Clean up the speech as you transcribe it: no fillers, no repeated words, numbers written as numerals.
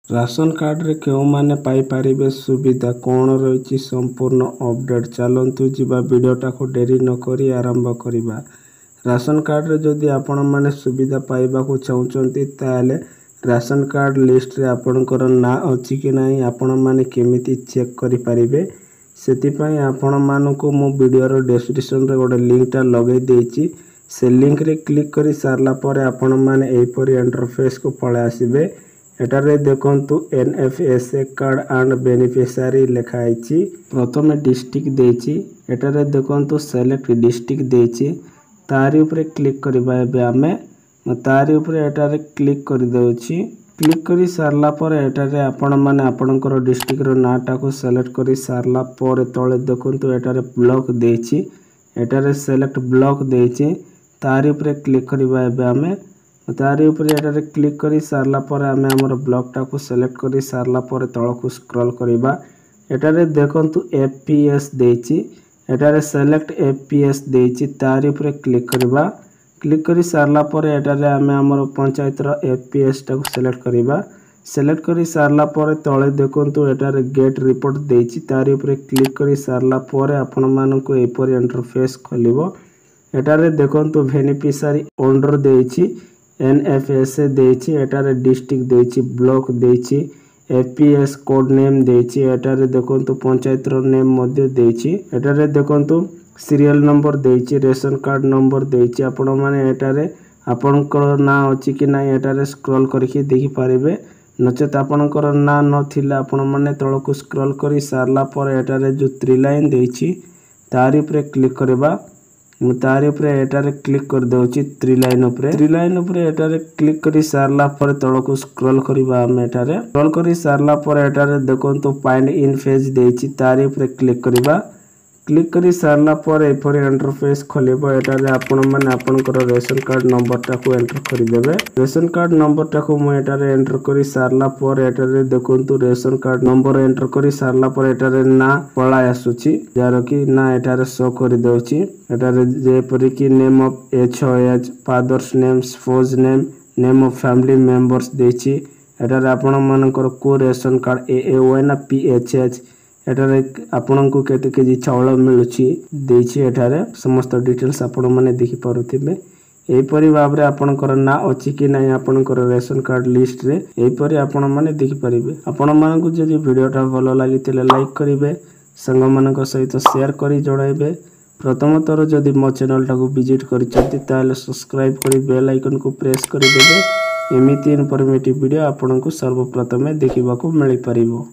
Ration card रे क्यों माने पाई पारिबे सुविधा कौन रही संपूर्ण अपडेट चलतु जीवा वीडियोटा को डेरी न करी आरंभ करिबा। राशन कार्ड रे जदि आपण माने सुविधा पाइबा को चाहउचंती ताले राशन कार्ड लिस्ट रे आपणकर ना अछि कि नाही आपण माने केमिति चेक करि पारिबे सेति पई आपण मानको मो वीडियो रो डिस्क्रिप्शन रे गोटे लिंक टा लगै देछि। से लिंक रे क्लिक करी सारला परे आपण माने एई परी इंटरफेस को पळे आसीबे। एटारे देखंतु एनएफएसए कार्ड एंड बेनिफिशियरी लिखा आइछि। प्रथमे डिस्ट्रिक्ट देछि एटारे देखंतु सेलेक्ट डिस्ट्रिक्ट देछि तारि ऊपर क्लिक करबा। एबे आमे तारि ऊपर एटारे क्लिक कर देउछि। क्लिक करी सारला परे एटारे आपण माने आपणकर डिस्ट्रिक्ट रो नाटा को सेलेक्ट करी सारला परे तळे देखंतु एटारे ब्लॉक देछि एटारे सेलेक्ट ब्लॉक देछि तारि ऊपर क्लिक करबा। एबे आमे तारि ऊपर एटारे क्लिक करी सारला परे आमे हमर ब्लॉक टा को सेलेक्ट करी सारला परे तळ को स्क्रॉल करबा। एटारे देखंतु एफपीएस देछि एटारे सेलेक्ट एफपीएस देछि तारि ऊपर क्लिक करबा। क्लिक करी सारला परे एटारे आमे हमर पंचायत रो एफपीएस टा को सेलेक्ट करबा। सेलेक्ट करी सारला परे तळे देखंतु एटारे गेट रिपोर्ट देछि तारि ऊपर क्लिक करी सारला परे आपण मानको एपरि इंटरफेस खोलिबो। एटारे देखंतु बेनिफिशियरी ओनर देछि एनएफएसए देछि एटारे डिस्ट्रिक्ट देछि ब्लॉक देछि एफपीएस कोड नेम देछि एटारे देखंतु पंचायत रो नेम मध्ये देछि। एटारे देखंतु सीरियल नंबर देछि रेशन कार्ड नंबर देछि आपण माने एटारे आपनकर ना अछि कि नाही एटारे स्क्रॉल करके देखि पारिबे। नचेत आपनकर ना नथिला आपण माने तळ को स्क्रॉल करी सारला पर एटारे जो 3 लाइन देछि तारि ऊपर क्लिक करबा। तारि ऊपर एटारे क्लिक कर देउछि 3 लाइन ऊपर एटारे क्लिक करी सारला पर तळ को स्क्रॉल करबा। हम एटारे स्क्रॉल करी सारला पर एटारे देखंतु फाइंड इन पेज देछि तारि ऊपर क्लिक करबा। क्लिक करी सारला पर एपरि इंटरफेस खोलेबो। एटारे आपण माने आपनकर रेशन कार्ड नंबर टा को एंटर करि देबे। रेशन कार्ड नंबर टा को म एटारे एंटर करी सारला पर एटारे देखंतु रेशन कार्ड नंबर एंटर करी सारला पर एटारे ना पळा आसुछि जारो कि ना एटारे शो करि देउछि। एटारे जे परि कि name of HOH father's name spouse name name of family members देछि। एटारे आपण मानकर को रेशन कार्ड एएवाई ना पीएचएच एटारे आपण को केते केजी चावल मिलुछि देछि। एटारे समस्त डिटेल्स आपण माने देखि पारुथिबे। एई परि भाबरे आपणकर ना अछि कि नाही आपणकर रेशन कार्ड लिस्ट रे एई परि आपण माने देखि परिबे। आपण मानकु जदि वीडियोटा भलो लागितिले लाइक करिवे संग मानक सहित शेयर करी जणाइबे। प्रथम थर जदि मो चैनल टा को विजिट करिसथि ताले सब्सक्राइब करी बेल आइकन को प्रेस करि देबे। एमिति इनफॉर्मेटिव वीडियो आपनको सर्वप्रथमे देखिबा को मिलि परिबो।